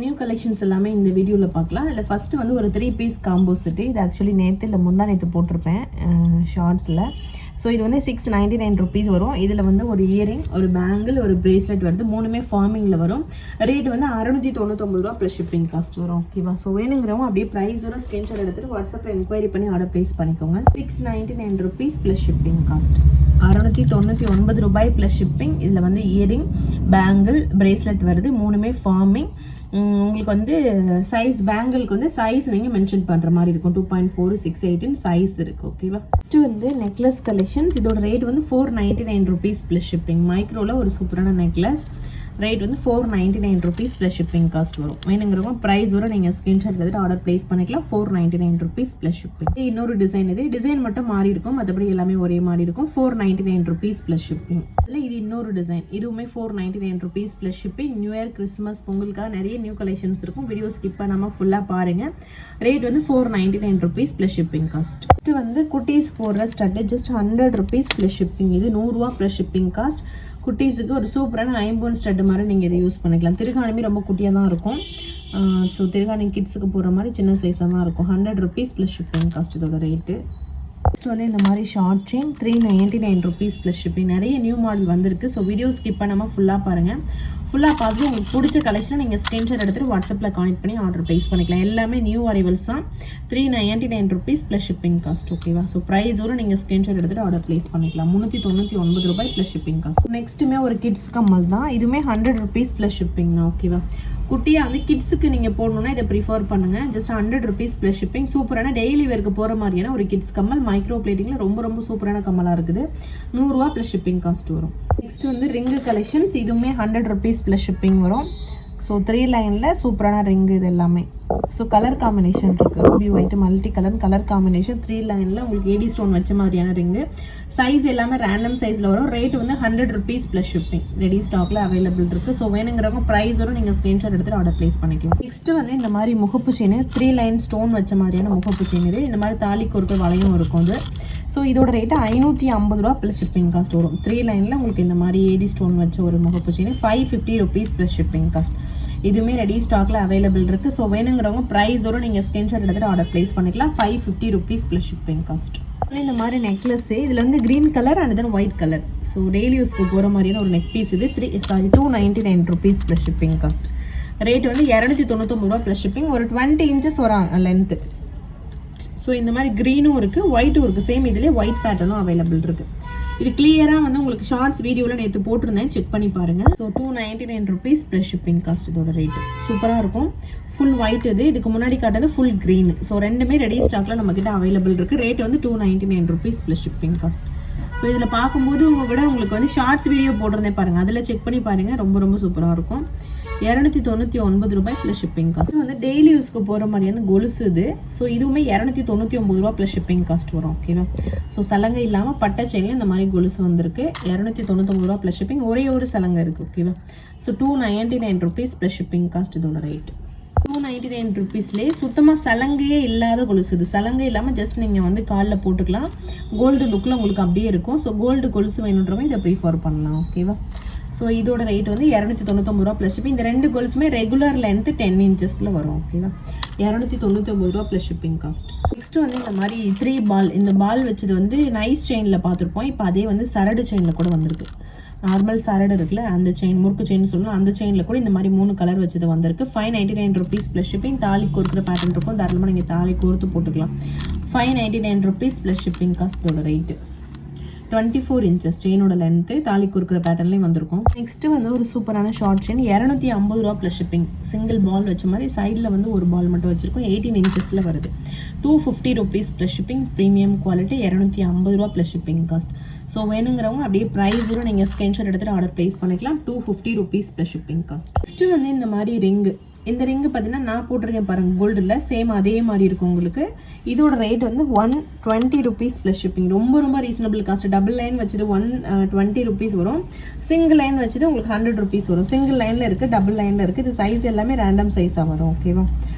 New collections எல்லாமே இந்த வீடியோவில் பார்க்கலாம். அதில் ஃபஸ்ட்டு வந்து ஒரு 3 பீஸ் காம்போ செட்டு. இது ஆக்சுவலி நேற்று இல்லை முந்தா நேற்று போட்டிருப்பேன் ஷார்ட்ஸில். ஸோ இது வந்து 699 rupees வரும். இதில் வந்து ஒரு இயரிங், ஒரு பேங்கிள், ஒரு பிரேஸ்லெட் வருது. மூணுமே ஃபார்மிங்கில் வரும். ரேட் வந்து 699 ரூபா ப்ளஸ் ஷிப்பிங் காஸ்ட் வரும். ஓகேவா? ஸோ வேணுங்கிறவங்க அப்படியே ப்ரைஸோட ஸ்க்ரீன்ஷாட் எடுத்துகிட்டு வாட்ஸ்அப்பில் என்கொயரி பண்ணி ஆர்டர் ப்ளேஸ் பண்ணிக்கோங்க. 699 rupees ப்ளஸ் ஷிப்பிங் காஸ்ட், 699 ரூபாய் ப்ளஸ் ஷிப்பிங். இதில் வந்து இயரிங், பேங்கிள், பிரேஸ்லெட் வருது. மூணுமே ஃபார்மிங். உங்களுக்கு வந்து சைஸ், பேங்கிளுக்கு வந்து சைஸ் நீங்கள் மென்ஷன் பண்ணுற மாதிரி இருக்கும். 2.4, 6, 18 சைஸ் இருக்குது. ஓகேவா? ஃபஸ்ட்டு வந்து நெக்லஸ் கலெக்ஷன்ஸ். இதோட ரேட் வந்து 499 rupees ப்ளஸ் ஷிப்பிங். மைக்ரோவில் ஒரு சூப்பரான நெக்லஸ். ரேட் வந்து 499 rupees ப்ளஸ் ஷிப்பிங் காஸ்ட் வரும். வேணுங்கிறவங்க ப்ரைஸோட நீங்கள் ஸ்க்ரீன்ஷாட் எடுத்துகிட்டு ஆர்டர் ப்ளேஸ் பண்ணிக்கலாம். 499 rupees ப்ளஸ் ஷிப்பிங். இன்னொரு டிசைன், இது டிசைன் மட்டும் மாறி இருக்கும், மற்றபடி எல்லாமே ஒரே மாதிரி இருக்கும். 499 rupees ப்ளஸ் ஷிப்பிங். இல்லை, இது இன்னொரு டிசைன். இதுவுமே 499 rupees plus shipping. New year, Christmas, பொங்கலுக்காக நிறைய நியூ கலெக்ஷன்ஸ் இருக்கும். வீடியோ ஸ்கிப் பண்ணாமல் ஃபுல்லாக பாருங்கள். ரேட் வந்து 499 rupees plus shipping cost. First வந்து குட்டீஸ் போடுற stud, just 100 rupees plus shipping. இது 100 ரூபா ப்ளஸ் ஷிப்பிங் காஸ்ட். குட்டீஸுக்கு ஒரு சூப்பரான ஐம்பொன் ஸ்டட்டு மாதிரி நீங்கள் இதை யூஸ் பண்ணிக்கலாம். திருகாணிமே ரொம்ப குட்டியாக தான் இருக்கும். ஸோ திருகாணி கிட்ஸுக்கு போடுற மாதிரி சின்ன சைஸாக தான் இருக்கும். 100 rupees ப்ளஸ் ஷிப்பிங் காஸ்ட் இதோட ரேட்டு. நெக்ஸ்ட் வந்து இந்த மாதிரி short chain 399 rupees plus shipping. நிறைய நியூ மாடல் வந்திருக்கு. ஸோ வீடியோ ஸ்கிப் பண்ணாமல் ஃபுல்லாக பாருங்கள். ஃபுல்லாக பார்த்து உங்களுக்கு பிடிச்ச கலெக்ஷனை நீங்கள் ஸ்க்ரீன்ஷாட் எடுத்துகிட்டு வாட்ஸ்அப்பில் கான்டெக்ட் பண்ணி ஆர்டர் ப்ளேஸ் பண்ணிக்கலாம். எல்லாமே நியூ அரைவல்ஸ் தான். 399 rupees ப்ளஸ் ஷிப்பிங் காஸ்ட். ஓகேவா? ஸோ ப்ரைஸோடு நீங்கள் ஸ்க்ரீன்ஷாட் எடுத்துகிட்டு ஆர்டர் ப்ளேஸ் பண்ணிக்கலாம். 399 ரூபாய் ப்ளஸ் ஷிப்பிங் காஸ்ட். நெக்ஸ்ட்டுமே ஒரு கிட்ஸ் கம்மல் தான். இதுவுமே 100 rupees ப்ளஸ் ஷிப்பிங் தான். ஓகேவா? குட்டியாக வந்து கிட்ஸுக்கு நீங்கள் போடணுன்னா இதை ப்ரிஃபர் பண்ணுங்கள். Just 100 rupees plus shipping. சூப்பரான டெய்லி வேர்க்கு போகிற மாதிரியான ஒரு கிட்ஸ் கம்மல். மைக்ரோ பிளேட்டிங்கில் ரொம்ப ரொம்ப சூப்பரான கம்மலாக இருக்குது. 100 ரூபா ப்ளஸ் ஷிப்பிங் காஸ்ட் வரும். நெக்ஸ்ட் வந்து ரிங்கு கலெக்ஷன்ஸ். இதுவுமே 100 rupees ப்ளஸ் ஷிப்பிங் வரும். ஸோ 3 லைனில் சூப்பரான ரிங்கு இது எல்லாமே. ஸோ கலர் காம்பினேஷன் இருக்குது. Ruby white multi colour combination. 3 லைனில் உங்களுக்கு ஏடி ஸ்டோன் வச்ச மாதிரியான ரிங்கு. சைஸ் எல்லாமே ரேண்டம் சைஸில் வரும். ரேட் வந்து 100 rupees ப்ளஸ் ஷிப்பிங். ரெடி ஸ்டாக்கில் அவைலபிள் இருக்குது. ஸோ வேணுங்கிறவங்க ப்ரைஸோட நீங்கள் ஸ்க்ரீன்ஷாட் எடுத்துகிட்டு ஆர்டர் ப்ளேஸ் பண்ணிக்கலாம். நெக்ஸ்ட்டு வந்து இந்த மாதிரி முகப்பு செயின், 3 லைன் ஸ்டோன் வச்ச மாதிரியான முகப்பு செயின். இது இந்த மாதிரி தாலிக்கு ஒரு வளையும் இருக்கும் அது. ஸோ இதோட ரேட்டு 550 ரூபா ப்ளஸ் ஷிப்பிங் காஸ்ட் வரும். 3 லைனில் உங்களுக்கு இந்த மாதிரி ஏடி ஸ்டோன் வச்ச ஒரு முகப்பு chain. 550 rupees plus shipping cost. இதுவுமே ரெடி ஸ்டாக்கில் அவைலபிள் இருக்குது. ஸோ வேணுங்கிறவங்க ப்ரைஸோடு நீங்கள் ஸ்க்ரீன்ஷாட் எடுத்துகிட்டு ஆர்டர் ப்ளேஸ் பண்ணிக்கலாம். 550 rupees ப்ளஸ் ஷிப்பிங் காஸ்ட். இந்த மாதிரி நெக்லஸ்ஸு, இதில் வந்து green colour and then white colour. So daily யூஸ்க்கு போகிற மாதிரியான ஒரு நெக் பீஸ். இது 299 rupees plus shipping cost. Rate வந்து 299 ரூபா ப்ளஸ் ஷிப்பிங். ஒரு 20 inches வரும் லென்த்து. ஸோ இந்த மாதிரி க்ரீனும் இருக்குது, ஒயிட்டும் இருக்குது. சேம் இதிலே ஒயிட் பேட்டர்னும் அவைலபிள் இருக்குது. இது கிளியராக வந்து உங்களுக்கு ஷார்ட்ஸ் வீடியோவில் நேற்று போட்டிருந்தேன், செக் பண்ணி பாருங்கள். So 299 rupees plus shipping cost இதோட ரேட்டு. சூப்பராக இருக்கும். ஃபுல் ஒயிட் இது. இதுக்கு முன்னாடி காட்டுறது ஃபுல் க்ரீன். ஸோ ரெண்டுமே ரெடி ஸ்டாக்கில் நம்மக்கிட்ட அவைலபிள் இருக்குது. ரேட் வந்து 299 rupees plus shipping cost. So இதில் பார்க்கும்போது உங்களுக்கு வந்து ஷார்ட்ஸ் வீடியோ போட்டிருந்தேன் பாருங்கள், அதில் செக் பண்ணி பாருங்கள். ரொம்ப ரொம்ப சூப்பராக இருக்கும். 299 ரூபாய் ப்ளஸ் ஷிப்பிங் காஸ்ட். வந்து டெய்லி யூஸ்க்கு போகிற மாதிரியான கொலுசு இது. ஸோ இதுவுமே 299 ரூபா ப்ளஸ் ஷிப்பிங் காஸ்ட் வரும். ஓகேவா? ஸோ சலங்கை இல்லாமல் பட்டை செயினில் இந்த மாதிரி கொலுசு வந்திருக்கு. 299 ரூபா ப்ளஸ் ஷிப்பிங். ஒரே ஒரு சலங்கை இருக்குது. ஓகேவா? So 299 rupees plus shipping cost இதோட ரேட். 299 rupeesலேயே சுத்தமாக சலங்கையே இல்லாத கொலுசு இது. சலங்கை இல்லாமல் ஜஸ்ட் நீங்கள் வந்து காலில் போட்டுக்கலாம். கோல்டு லுக்கில் உங்களுக்கு அப்படியே இருக்கும். ஸோ கோல்டு கொலுசு வேணுன்றவங்க இதை ப்ரிஃபர் பண்ணலாம். ஓகேவா? ஸோ இதோட ரேட் வந்து 299 ரூபா ப்ளஸ் ஷிப்பிங். இந்த ரெண்டு கொலுசுமே ரெகுலர் லென்த்து 10 inchesல வரும். ஓகேவா? 299 ரூபா ப்ளஸ் ஷிப்பிங் காஸ்ட். நெக்ஸ்ட் வந்து இந்த மாதிரி 3 பால். இந்த பால் வச்சது வந்து நைஸ் செயினில் பார்த்துருப்போம். இப்போ அதே வந்து சரடு செயினில் கூட வந்திருக்கு. நார்மல் சரடு இருக்குல்ல, அந்த செயின், முறுக்கு செயின் சொல்லலாம், அந்த செயினில் கூட இந்த மாதிரி 3 கலர் வச்சது வந்திருக்கு. 599 rupees ப்ளஸ் ஷிப்பிங். தாலி கோர்க்கிற பேட்டர்ன் இருக்கும். தாராளமாக நீங்கள் தாலி கோர்த்து போட்டுக்கலாம். 599 rupees ப்ளஸ் ஷிப்பிங் காஸ்ட் இதோட ரேட்டு. 24 inches செயினோட லென்த்து. தாலி கொடுக்குற பேட்டர்ன்லேயும் வந்திருக்கும். நெக்ஸ்ட்டு வந்து ஒரு சூப்பரான ஷார்ட் செயின். 250 ரூபா ப்ளஸ் ஷிப்பிங். சிங்கிள் பால் வச்ச மாதிரி சைடில் வந்து ஒரு பால் மட்டும் வச்சுருக்கோம். 18 inchesல வருது. 250 rupees plus shipping. Premium quality. 250 ரூபா ப்ளஸ் ஷிப்பிங் காஸ்ட். ஸோ வேணுங்கிறவங்க அப்படியே ப்ரைஸோட நீங்கள் ஸ்க்ரீன்ஷாட் எடுத்துகிட்டு ஆர்டர் ப்ளேஸ் பண்ணிக்கலாம். 250 rupees plus shipping cost. Next வந்து இந்த மாதிரி ரிங்கு. இந்த ரிங்கு பார்த்தீங்கன்னா நான் போட்டிருக்கேன் பாருங்கள், கோல்டில் சேம் அதே மாதிரி இருக்கும் உங்களுக்கு. இதோட ரேட் வந்து 120 rupees ப்ளஸ் ஷிப்பிங். ரொம்ப ரொம்ப ரீசனபிள் காஸ்ட். டபுள் லைன் வச்சது 120 rupees வரும். சிங்கிள் லைன் வச்சது உங்களுக்கு 100 rupees வரும். சிங்கிள் லைனில் இருக்குது, டபுள் லைனில் இருக்குது. இது சைஸ் எல்லாமே ரேண்டம் சைஸாக வரும். ஓகேவா?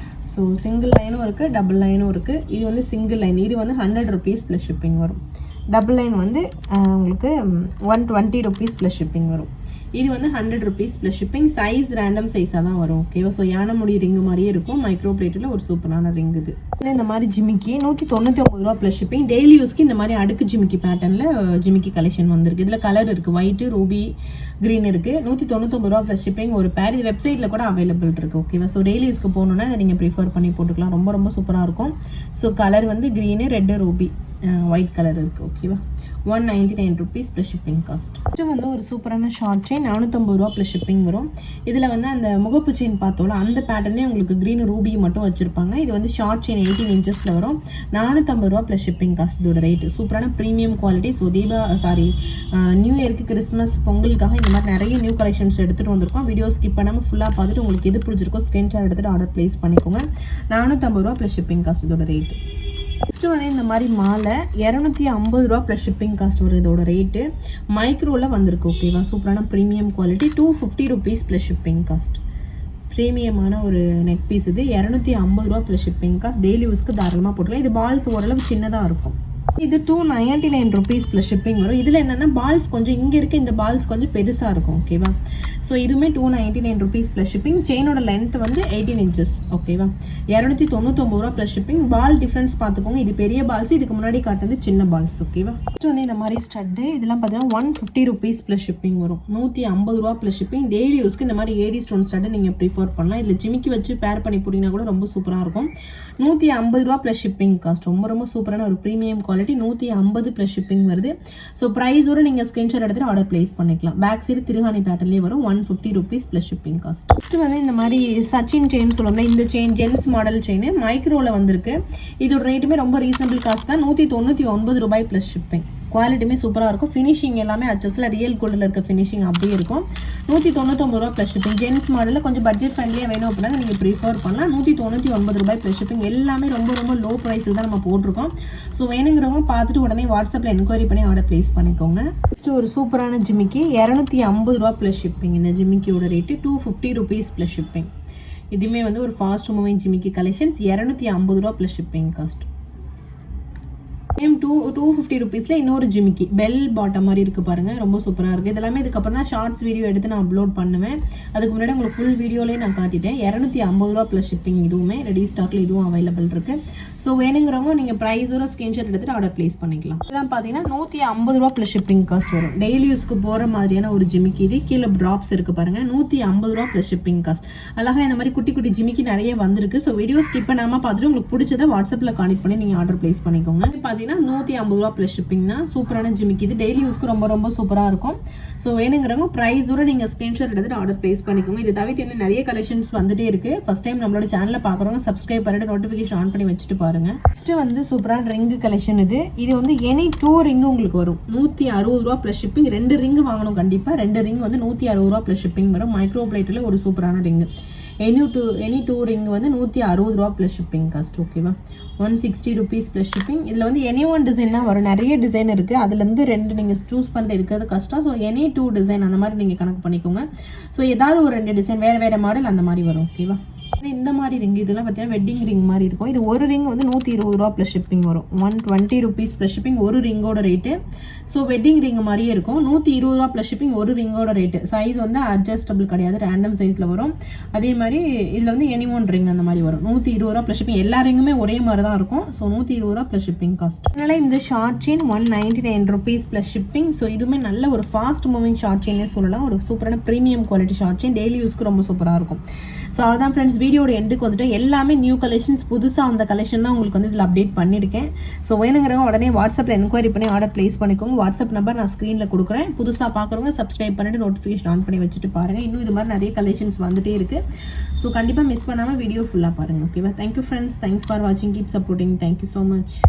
ஸோ சிங்கிள் லைனும் இருக்குது, டபுள் லைனும் இருக்குது. இது வந்து சிங்கிள் லைன். இது வந்து 100 rupees ப்ளஸ் ஷிப்பிங் வரும். டபுள் லைன் வந்து உங்களுக்கு 120 rupees ப்ளஸ் ஷிப்பிங் வரும். இது வந்து 100 rupees plus shipping. Size random சைஸாக தான் வரும். ஓகேவா? ஸோ யானை முடி ரிங்கு மாதிரியே இருக்கும். மைக்ரோ பிளேட்டில் ஒரு சூப்பரான ரிங் இது. இந்த மாதிரி ஜிமிக்கி 199 ரூபா ப்ளஸ் ஷிப்பிங். டெய்லி யூஸ்க்கு இந்த மாதிரி அடுக்கு ஜிமிக்கி பேட்டர்னில் ஜிமிக்கி கலெக்ஷன் வந்திருக்கு. இதில் கலர் இருக்குது, ஒயிட்டு, ரூபி, க்ரீன் இருக்குது. 199 ரூபா ப்ளஸ் ஷிப்பிங். ஒரு பேர் இது வெப்சைட்டில் கூட அவைலபிள் இருக்குது. ஓகேவா? ஸோ டெய்லி யூஸ்க்கு போகணுன்னா இதை நீங்கள் ப்ரிஃபர் பண்ணி போட்டுக்கலாம். ரொம்ப ரொம்ப சூப்பராக இருக்கும். ஸோ கலர் வந்து green, red, Ruby, white colour இருக்குது. ஓகேவா? 199 rupees ப்ளஸ் ஷிப்பிங் காஸ்ட். இது வந்து ஒரு சூப்பரான ஷார்ட் செயின் 450 ரூபா ப்ளஸ் ஷிப்பிங் வரும். இதில் வந்து அந்த முகப்பு செயின் பார்த்தோம்ல அந்த பேட்டர்னே உங்களுக்கு க்ரீன் ரூபி மட்டும் வச்சுருப்பாங்க. இது வந்து ஷார்ட் செயின் 18 inchஸில் வரும். 450 ரூபா ப்ளஸ் ஷிப்பிங் காஸ்ட். இதோட ரேட்டு சூப்பரான ப்ரீமியம் குவாலிட்டி. ஸோ நியூ இயருக்கு, கிறிஸ்மஸ், பொங்கலுக்காக இந்த மாதிரி நிறைய நியூ கலெக்ஷன்ஸ் எடுத்துகிட்டு வந்திருக்கோம். வீடியோ ஸ்கிப் பண்ணாமல் ஃபுல்லாக பார்த்துட்டு உங்களுக்கு எது பிடிச்சிருக்கோ ஸ்க்ரீன்ஷாட் எடுத்துகிட்டு ஆர்டர் ப்ளேஸ் பண்ணிக்கோங்க. 450 ரூபா ப்ளஸ் ஷிப்பிங் காஸ்ட் இதோட ரேட்டு. நெக்ஸ்ட்டு வந்து இந்த மாதிரி மாலை 250 ரூபா ப்ளஸ் ஷிப்பிங் காஸ்ட் வரும். இதோட ரேட்டு மைக்ரோவில் வந்திருக்கு. ஓகேவா? சூப்பரான premium quality. 250 rupees plus shipping cost. ப்ரீமியமான ஒரு நெக் பீஸ் இது. 250 ரூபா ப்ளஸ் ஷிப்பிங் காஸ்ட். டெய்லி யூஸ்க்கு தாராளமாக போட்டுக்கலாம். இது பால்ஸ் ஓரளவு சின்னதாக இருக்கும். இது 299 rupees ப்ளஸ் ஷிப்பிங் வரும். இதில் என்னென்னா பால்ஸ் கொஞ்சம் இங்கே இருக்க இந்த பால்ஸ் கொஞ்சம் பெருசாக இருக்கும். ஓகேவா? ஸோ இதுவுமே 299 rupees ப்ளஸ் ஷிப்பிங். செயினோட லென்த் வந்து 18 inches. ஓகேவா? 299 ரூபா ப்ளஸ் ஷிப்பிங். பால் டிஃப்ரென்ஸ் பார்த்துக்கோங்க. இது பெரிய பால்ஸ், இதுக்கு முன்னாடி காட்டுறது சின்ன பால்ஸ். ஓகேவா? நெக்ஸ்ட் வந்து இந்த மாதிரி ஸ்டட்டு இதெல்லாம் பார்த்தீங்கன்னா 150 rupees ப்ளஸ் ஷிப்பிங் வரும். 150 ரூபா ப்ளஸ் ஷிப்பிங். டெய்லி யூஸ்க்கு இந்த மாதிரி ஏடி ஸ்டோன் ஸ்டட்டை நீங்கள் ப்ரிஃபர் பண்ணலாம். இதில் ஜிமிக்கி வச்சு பேர் பண்ணி போட்டிங்கன்னா கூட ரொம்ப சூப்பராக இருக்கும். 150 ரூபா ப்ளஸ் ஷிப்பிங் காஸ்ட். ரொம்ப ரொம்ப சூப்பரான ஒரு ப்ரீமியம் குவாலிட்டி. 150 ப்ளஸ் ஷிப்பிங் வருது. ஸோ ப்ரைஸோட நீங்கள் ஸ்க்ரீன்ஷாட் எடுத்துகிட்டு ஆர்டர் ப்ளேஸ் பண்ணிக்கலாம். பேக் சைடு திருகாணி பேட்டர்லேயே வரும். 150 rupees plus shipping cost. Next வந்து இந்த மாதிரி சச்சின் செயின் சொல்லுவோம்ல, இந்த செயின் ஜென்ஸ் மாடல் செயின் மைக்ரோவில் வந்திருக்கு. இதோட ரேட்டுமே ரொம்ப ரீசனபிள் காஸ்ட் தான். 199 ரூபாய் ப்ளஸ் ஷிப்பிங். குவாலிட்டியுமே சூப்பராக இருக்கும். ஃபினிஷிங் எல்லாமே அட்ஜஸ்டில் ரியல் கோல்டில் இருக்க ஃபினிஷிங் அப்படியே இருக்கும். 199 ரூபா ப்ளஸ் ஷிப்பிங். ஜென்ஸ் மாடலில் கொஞ்சம் பட்ஜெட் ஃப்ரெண்ட்லியாக வேணும் அப்படின்னா நீங்கள் ப்ரிஃபர் பண்ணலாம். 199 ரூபாய் ப்ளஸ் ஷிப்பிங். எல்லாமே ரொம்ப ரொம்ப லோ ப்ரைஸில் தான் நம்ம போட்டிருக்கோம். ஸோ வேணுங்கிறவங்க பார்த்துட்டு உடனே வாட்ஸ்அப்பில் என்கொயரி பண்ணி ஆர்டர் ப்ளேஸ் பண்ணிக்கோங்க. நெக்ஸ்ட் ஒரு சூப்பரான ஜிமிக்கி 250 ரூபா ப்ளஸ் ஷிப்பிங். இந்த ஜிமிக்கியோட ரேட்டு 250 rupees ப்ளஸ் ஷிப்பிங். இதுவுமே வந்து ஒரு ஃபாஸ்ட் மூவிங் ஜிமிக்கி கலெக்ஷன்ஸ். 250 ரூபா ப்ளஸ் ஷிப்பிங் காஸ்ட். 250 rupeesல இன்னொரு ஜிமிக்கி பெல் பாட்டம் மாதிரி இருக்குது பாருங்கள். ரொம்ப சூப்பராக இருக்குது. இதெல்லாமே இதுக்கப்புறம் தான் ஷார்ட்ஸ் வீடியோ எடுத்து நான் அப்லோட் பண்ணுவேன். அதுக்கு முன்னாடி உங்களுக்கு ஃபுல் வீடியோலேயே நான் காட்டிட்டேன். 250 ரூபா ப்ளஸ் ஷிப்பிங். இதுவுமே ரெடி ஸ்டாக்கில் இதுவும் அவைலபிள் இருக்குது. ஸோ வேணுங்கிறவங்க நீங்கள் ப்ரைஸோட ஸ்க்ரீன்ஷாட் எடுத்துகிட்டு ஆர்டர் ப்ளேஸ் பண்ணிக்கலாம். இதெல்லாம் பார்த்தீங்கன்னா 150 ரூபா ப்ளஸ் ஷிப்பிங் காஸ்ட் வரும். டெய்லி யூஸ்க்கு போகிற மாதிரியான ஒரு ஜிமிக்கி இது. கீழே ட்ராப்ஸ் இருக்குது பாருங்கள். 150 ரூபா ப்ளஸ் ஷிப்பிங் காஸ்ட். அழகாக இந்த மாதிரி குட்டி குட்டி ஜிமிக்கி நிறைய வந்திருக்கு. ஸோ வீடியோ ஸ்கிப் பண்ணாமல் பார்த்துட்டு உங்களுக்கு பிடிச்சதை வாட்ஸ்அப்பில் கான்டெக்ட் பண்ணி நீங்கள் ஆர்டர் ப்ளேஸ் பண்ணிக்கோங்க. பார்த்தீங்கன்னா 150 ரூபா ப்ளஸ் ஷிப்பிங் தான். சூப்பரான ஜிமிக்கி இது. டெய்லி யூஸ்க்கு ரொம்ப ரொம்ப சூப்பராக இருக்கும். ஸோ வேணுங்கிறவங்க ப்ரைஸோட நீங்கள் ஸ்க்ரீன்ஷாட் எடுத்துட்டு ஆர்டர் ப்ளேஸ் பண்ணிக்கோங்க. இது தவிர்த்து இன்னும் நிறைய கலெக்ஷன்ஸ் வந்துட்டே இருக்கு. ஃபர்ஸ்ட் டைம் நம்மளோட சேனலை பார்க்குறவங்க சப்ஸ்கிரைப் பண்ணிட்டு நோட்டிஃபிகேஷன் ஆன் பண்ணி வச்சுட்டு பாருங்க. நெக்ஸ்ட் வந்து சூப்பரான ரிங்கு கலெக்ஷன் இது. இது வந்து எனி 2 ரிங்கு உங்களுக்கு வரும். 160 ரூபா ப்ளஸ் ஷிப்பிங். 2 ரிங்கு வாங்கணும் கண்டிப்பாக. 2 ரிங் வந்து 160 ரூபா ப்ளஸ் ஷிப்பிங் வரும். மைக்ரோ பிளேட்டில் ஒரு சூப்பரான ரிங்கு. எனி டூ ரிங் வந்து 160 ரூபா ப்ளஸ் ஷிப்பிங் காஸ்ட். ஓகேவா? 160 rupees ப்ளஸ் ஷிப்பிங். இதில் வந்து எனி 1 டிசைன் தான் வரும். நிறைய டிசைன் இருக்குது. அதுலேருந்து 2 நீங்கள் சூஸ் பண்ணி எடுக்கிறது கஷ்டம். ஸோ எனி 2 டிசைன் அந்த மாதிரி நீங்கள் கணக்கு பண்ணிக்கோங்க. ஸோ ஏதாவது ஒரு 2 டிசைன் வேறு மாடல் அந்த மாதிரி வரும். ஓகேவா? இந்த மாதிரி ரிங் இதெல்லாம் பார்த்தீங்கன்னா வெட்டிங் ரிங் மாதிரி இருக்கும். இது ஒரு ரிங் வந்து 120 ரூபா ப்ளஸ் ஷிப்பிங் வரும். 120 rupees ப்ளஸ் ஷிப்பிங் ஒரு ரிங்கோட ரேட்டு. ஸோ வெட்டிங் ரிங் மாதிரியே இருக்கும். 120 ரூபா ப்ளஸ் ஷிப்பிங் ஒரு ரிங்கோட ரேட்டு. சைஸ் வந்து அட்ஜஸ்டபிள் கிடையாது, ரேண்டம் சைஸில் வரும். அதே மாதிரி இதில் வந்து எனி 1 ரிங் அந்த மாதிரி வரும். 120 ரூபா ப்ளஸ் ஷிப்பிங். எல்லா ரிங்குமே ஒரே மாதிரி தான் இருக்கும். ஸோ 120 ரூபா ப்ளஸ் ஷிப்பிங் காஸ்ட். அதனால் இந்த short chain 199 rupees plus shipping. So இதுவுமே நல்ல ஒரு ஃபாஸ்ட் மூவிங் ஷார்ட் செயினே சொல்லலாம். ஒரு சூப்பரான premium quality short chain. Daily யூஸ்க்கு ரொம்ப சூப்பராக இருக்கும். ஸோ அவ்வளோதான் ஃப்ரெண்ட்ஸ். வீடியோட எண்டுக்கு வந்துட்டு எல்லாமே நியூ கலெக்ஷன்ஸ், புதுசாக அந்த கலெக்ஷன் தான் உங்களுக்கு வந்து இதில் அப்டேட் பண்ணியிருக்கேன். ஸோ வேணுங்கிறவங்க உடனே வாட்ஸ்அப்பில் என்கொயரி பண்ணி ஆர்டர் ப்ளேஸ் பண்ணிக்கோங்க. வாட்ஸ்அப் நம்பர் நான் ஸ்க்ரீனில் கொடுக்குறேன். புதுசாக பார்க்குறவங்க சப்ஸ்கிரைப் பண்ணிட்டு நோட்டிஃபிகேஷன் ஆன் பண்ணி வச்சுட்டு பாருங்கள். இன்னும் இது மாதிரி நிறைய கலெக்ஷன்ஸ் வந்துட்டே இருக்குது. ஸோ கண்டிப்பாக மிஸ் பண்ணாமல் வீடியோ ஃபுல்லாக பாருங்கள். ஓகேவா? Thank you friends. தேங்க்ஸ் ஃபார் வாட்சிங். Keep supporting. Thank you so much.